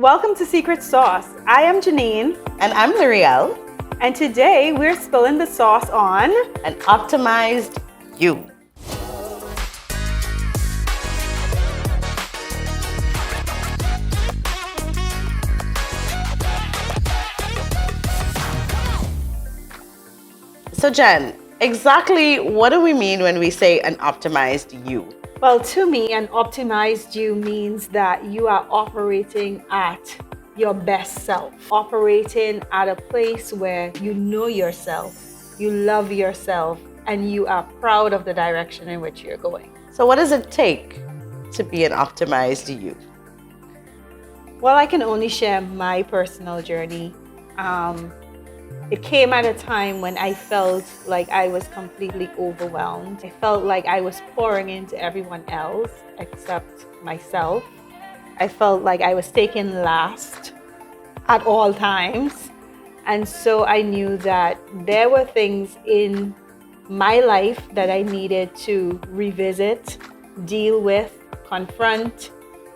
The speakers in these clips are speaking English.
Welcome to Secret Sauce. I am Janine. And I'm L'Oreal. And today we're spilling the sauce on An optimized you. So Jen, exactly what do we mean when we say an optimized you? Well, to me, an optimized you means that you are operating at your best self, operating at a place where you know yourself, you love yourself, and you are proud of the direction in which you're going. So what does it take to be an optimized you? Well, I can only share my personal journey. It came at a time when I felt like I was completely overwhelmed. I felt like I was pouring into everyone else except myself. I felt like I was taken last at all times. And so I knew that there were things in my life that I needed to revisit, deal with, confront,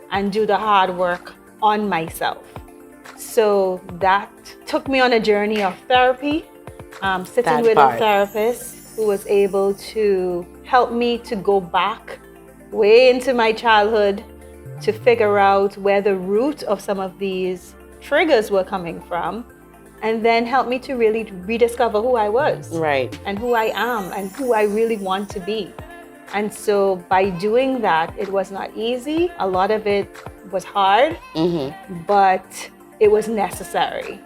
and do the hard work on myself. So that took me on a journey of therapy, sitting with a therapist who was able to help me to go back way into my childhood to figure out where the root of some of these triggers were coming from, and then help me to really rediscover who I was, Right. and who I am and who I really want to be. And so by doing that, it was not easy. A lot of it was hard, but it was necessary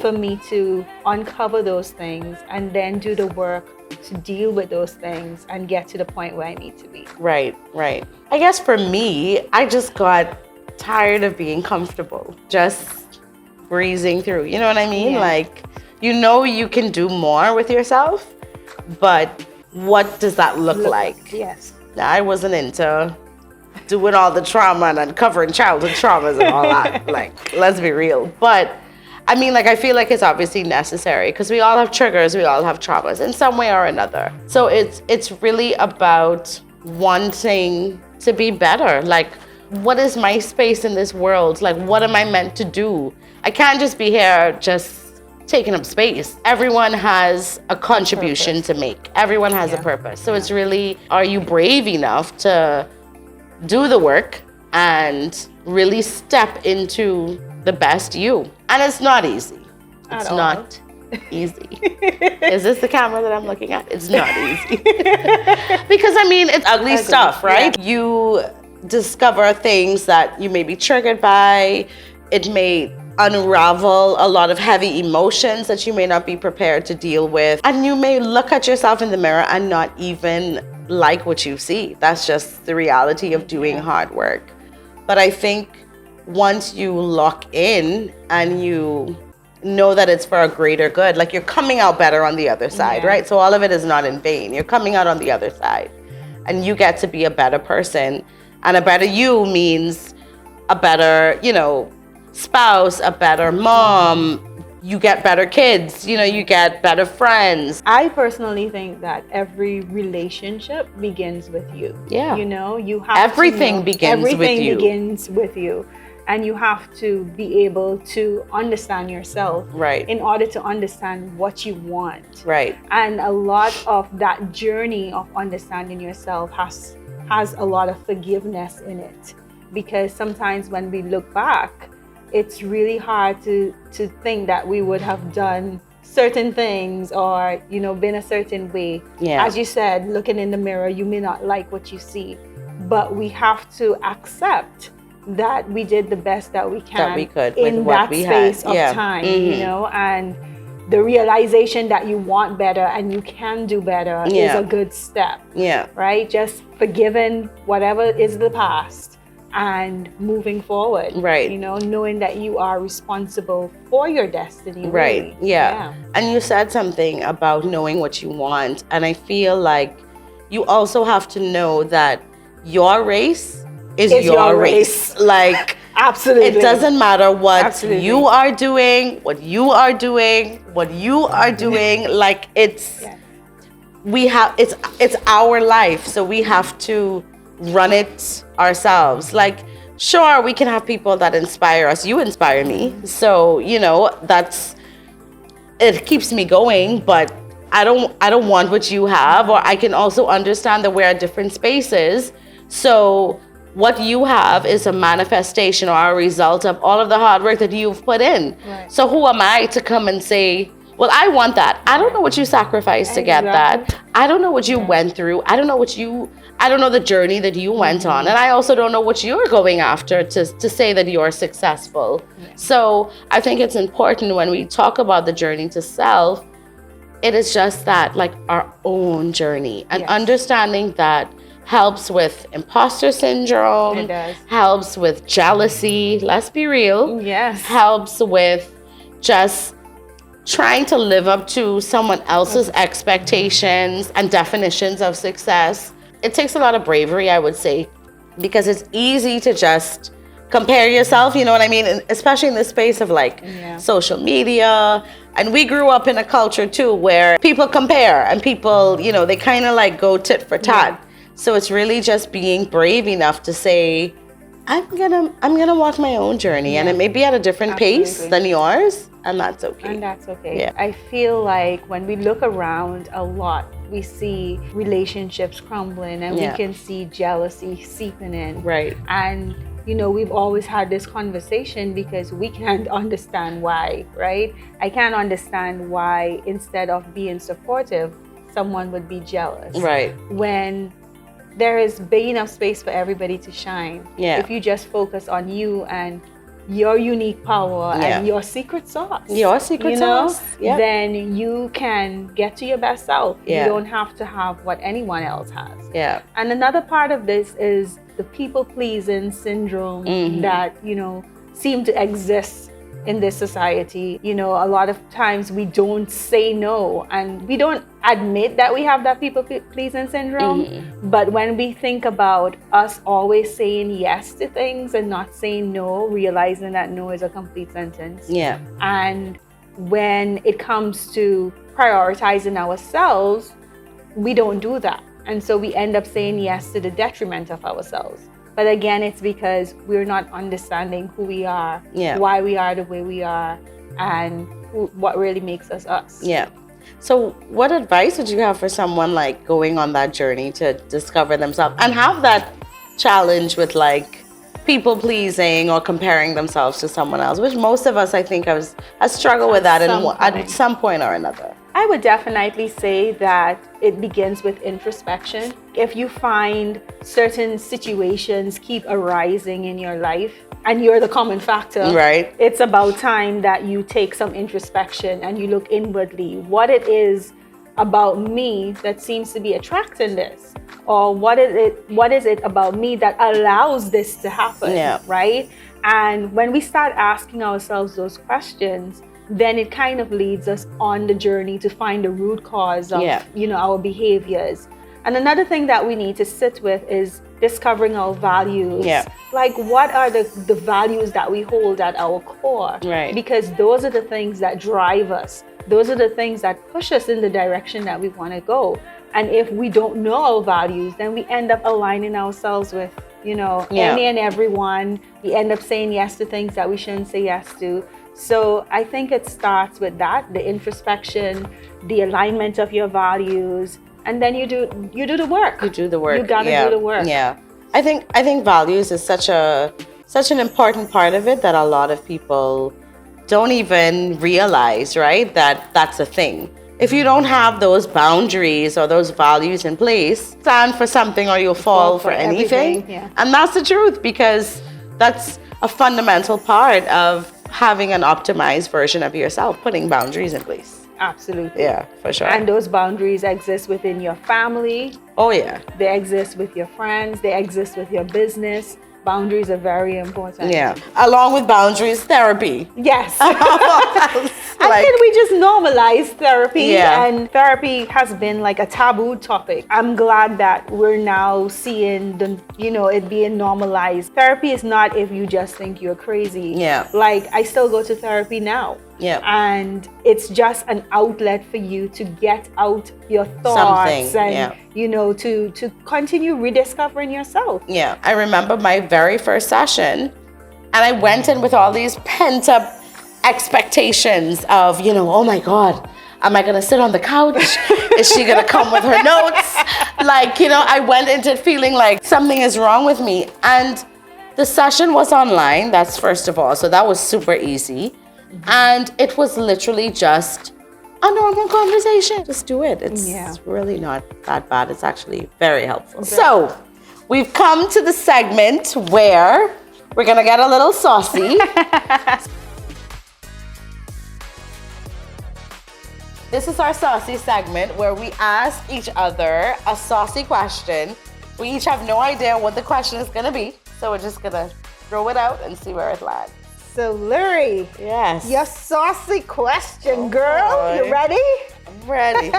for me to uncover those things and then do the work to deal with those things and get to the point where I need to be. Right. I guess for me, I just got tired of being comfortable, just breezing through. You know what I mean? Yeah. Like, you can do more with yourself, but what does that look like? Yes. I wasn't into doing all the trauma and uncovering childhood traumas and all that. Like, let's be real. But I mean, like, I feel like it's obviously necessary because we all have triggers, we all have traumas in some way or another. So it's really about wanting to be better. Like, what is my space in this world? Like, what am I meant to do? I can't just be here just taking up space. Everyone has a contribution to make. Everyone has a purpose. So it's really, are you brave enough to do the work and really step into the best you? And it's not easy. It's not easy. Is this the camera that I'm looking at? It's not easy. Because I mean, it's ugly stuff, right? Yeah. You discover things that you may be triggered by. It may unravel a lot of heavy emotions that you may not be prepared to deal with. And you may look at yourself in the mirror and not even like what you see. That's just the reality of doing hard work. But I think once you lock in and you know that it's for a greater good, like you're coming out better on the other side, right? So all of it is not in vain. You're coming out on the other side and you get to be a better person. And a better you means a better, spouse, a better mom. You get better kids, you get better friends. I personally think that every relationship begins with you. Yeah. You have everything begins with you. Everything begins with you. And you have to be able to understand yourself in order to understand what you want. Right. And a lot of that journey of understanding yourself has a lot of forgiveness in it. Because sometimes when we look back, it's really hard to think that we would have done certain things or, been a certain way. Yeah. As you said, looking in the mirror, you may not like what you see, but we have to accept that we did the best that we can that we could in that space of time, and the realization that you want better and you can do better is a good step. Yeah. Right? Just forgiving whatever is the past and moving forward. Right. Knowing that you are responsible for your destiny. Right. Really. Yeah. And you said something about knowing what you want. And I feel like you also have to know that your race is your race. Like, absolutely. It doesn't matter what you are doing, what you are doing. Like, it's our life. So we have to run it ourselves. Like, sure, we can have people that inspire us. You inspire me. So, it keeps me going, but I don't want what you have, or I can also understand that we're at different spaces. So what you have is a manifestation or a result of all of the hard work that you've put in. Right. So who am I to come and say, well, I want that. I don't know what you sacrificed to get that. I don't know what you went through. I don't know the journey that you went on. And I also don't know what you're going after to say that you're successful. So I think it's important when we talk about the journey to self, it is just that, like our own journey, and understanding that helps with imposter syndrome. It does. Helps with jealousy. Let's be real. Yes. Helps with just trying to live up to someone else's expectations and definitions of success. It takes a lot of bravery, I would say, because it's easy to just compare yourself, you know what I mean? And especially in the space of social media. And we grew up in a culture too where people compare and people, they kind of like go tit for tat. So it's really just being brave enough to say, I'm gonna walk my own journey, and it may be at a different pace than yours, and that's okay. And that's okay. Yeah. I feel like when we look around a lot, we see relationships crumbling, and we can see jealousy seeping in. Right. And we've always had this conversation because we can't understand why, right? I can't understand why instead of being supportive, someone would be jealous. Right. When there is big enough space for everybody to shine. Yeah. If you just focus on you and your unique power and your secret sauce. Your secret sauce. Yeah. Then you can get to your best self. Yeah. You don't have to have what anyone else has. Yeah. And another part of this is the people-pleasing syndrome that, seem to exist in this society. A lot of times we don't say no, and we don't admit that we have that people-pleasing syndrome. But when we think about us always saying yes to things and not saying no, realizing that no is a complete sentence. Yeah. And when it comes to prioritizing ourselves, we don't do that. And so we end up saying yes to the detriment of ourselves. But again, it's because we're not understanding who we are, why we are the way we are, and what really makes us us. Yeah. So what advice would you have for someone like going on that journey to discover themselves and have that challenge with like people pleasing or comparing themselves to someone else, which most of us, I think, has struggled with that at some point or another? I would definitely say that it begins with introspection. If you find certain situations keep arising in your life and you're the common factor, right, it's about time that you take some introspection and you look inwardly. What it is about me that seems to be attracting this? Or what is it about me that allows this to happen, right? And when we start asking ourselves those questions, then it kind of leads us on the journey to find the root cause of our behaviors. And another thing that we need to sit with is discovering our values. Like, what are the values that we hold at our core? Right. Because those are the things that drive us. Those are the things that push us in the direction that we want to go. And if we don't know our values, then we end up aligning ourselves with, any and everyone. We end up saying yes to things that we shouldn't say yes to. So I think it starts with that, the introspection, the alignment of your values, and then you do the work. You do the work. You gotta do the work. Yeah. I think values is such an important part of it that a lot of people don't even realize, right? That's a thing. If you don't have those boundaries or those values in place, stand for something or you'll fall for anything. And that's the truth, because that's a fundamental part of having an optimized version of yourself, putting boundaries in place. Absolutely. Yeah, for sure. And those boundaries exist within your family. Oh, yeah. They exist with your friends. They exist with your business. Boundaries are very important. Yeah. Along with boundaries, therapy. Yes. And then we just normalize therapy, and therapy has been like a taboo topic. I'm glad that we're now seeing it being normalized. Therapy is not if you just think you're crazy. Yeah. Like, I still go to therapy now. Yeah. And it's just an outlet for you to get out your thoughts and to continue rediscovering yourself. Yeah. I remember my very first session, and I went in with all these pent up expectations of, oh my God, am I gonna sit on the couch? Is she gonna come with her notes? I went into it feeling like something is wrong with me. And the session was online, that's first of all, so that was super easy. And it was literally just a normal conversation. Just do it. It's really not that bad. It's actually very helpful. So we've come to the segment where we're gonna get a little saucy. This is our saucy segment where we ask each other a saucy question. We each have no idea what the question is gonna be, so we're just gonna throw it out and see where it lands. So, Leri, yes, your saucy question, girl. You ready? I'm ready.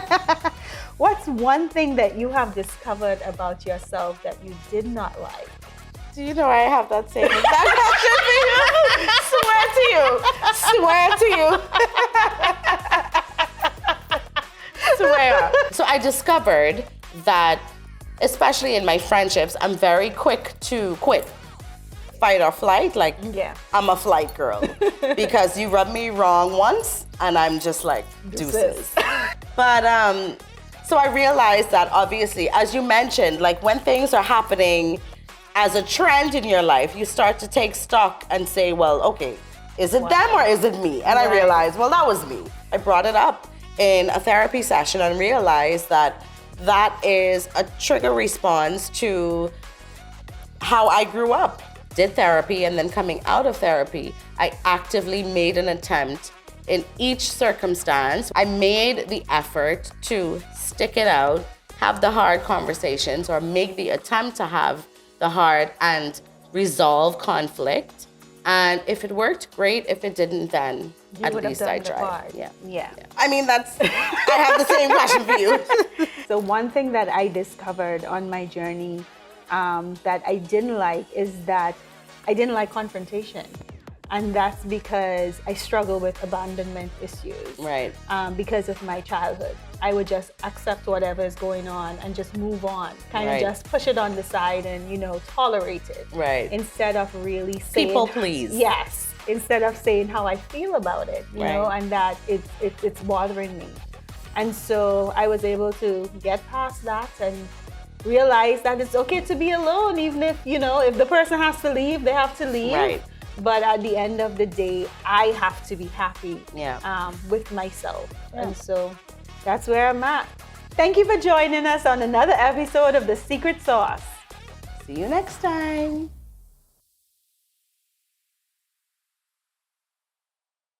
What's one thing that you have discovered about yourself that you did not like? Do you know I have that same exact question for you? Swear. So I discovered that, especially in my friendships, I'm very quick to quit. Fight or flight, I'm a flight girl. Because you rub me wrong once and I'm just like, deuces. But so I realized that obviously, as you mentioned, when things are happening as a trend in your life, you start to take stock and say, well, okay, is it them or is it me? And I realized, well, that was me. I brought it up in a therapy session and realized that that is a trigger response to how I grew up. Did therapy, and then coming out of therapy, I actively made an attempt in each circumstance. I made the effort to stick it out, have the hard conversations, or make the attempt to have the hard and resolve conflict. And if it worked, great. If it didn't, then at least I tried. Yeah. I mean, I have the same question for you. So one thing that I discovered on my journey that I didn't like is that I didn't like confrontation. And that's because I struggle with abandonment issues. Right. Because of my childhood. I would just accept whatever is going on and just move on. Kind of just push it on the side and, tolerate it. Right. Instead of really saying... People please. Yes. Instead of saying how I feel about it, you know, and that it's bothering me. And so I was able to get past that and realize that it's okay to be alone, even if, if the person has to leave, they have to leave. Right. But at the end of the day, I have to be happy with myself. Yeah. And so that's where I'm at. Thank you for joining us on another episode of The Secret Sauce. See you next time.